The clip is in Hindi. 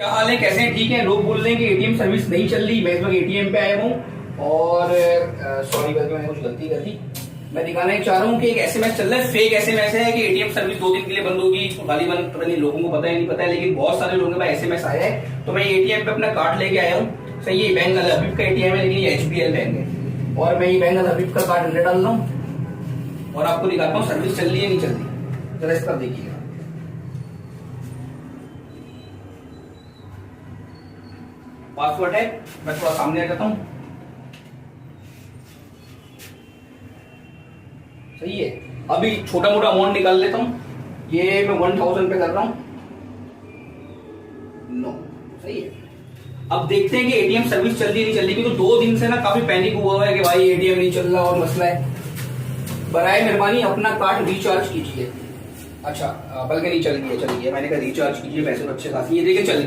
क्या हाल है, कैसे हैं? ठीक है। लोग बोल रहे हैं कि एटीएम सर्विस नहीं चल रही। मैं इस वक्त एटीएम पे आया हूँ और सॉरी करके मैंने कुछ गलती कर दी। मैं दिखाना चाह रहा हूँ कि एक एसएमएस चल रहा है, फेक एसएमएस है कि एटीएम सर्विस 2 दिन के लिए बंद होगी। तो गालिबन पता नहीं, लोगों को पता है नहीं पता है, लेकिन बहुत सारे लोगों के पास एसएमएस आया है। तो मैं एटीएम पे अपना कार्ड लेके आया हूँ। सही है, बैंक अल हबीब का एटीएम है, लेकिन ये एचबीएल बैंक है और मैं ये बैंक अल हबीब का कार्ड अंदर डाल रहा हूँ और आपको दिखाता हूँ सर्विस चल रही है नहीं चल रही। जरा इस पर देखिएगा। पासवर्ड है, मैं थोड़ा सामने आ जाता हूँ। सही है। अभी छोटा मोटा अमाउंट निकाल लेता हूँ। ये मैं 1000 पे कर रहा हूँ। नो, सही है। अब देखते हैं कि एटीएम सर्विस चल रही नहीं चल रही, क्योंकि 2 दिन से ना काफी पैनिक हुआ है कि भाई एटीएम नहीं चल रहा और मसला है। बराए मेहरबानी अपना कार्ड रिचार्ज कीजिए। अच्छा, बल्कि नहीं चल गया, मैंने कहा रिचार्ज कीजिए, पैसे तो अच्छे खासी। ये देखिए चल गया।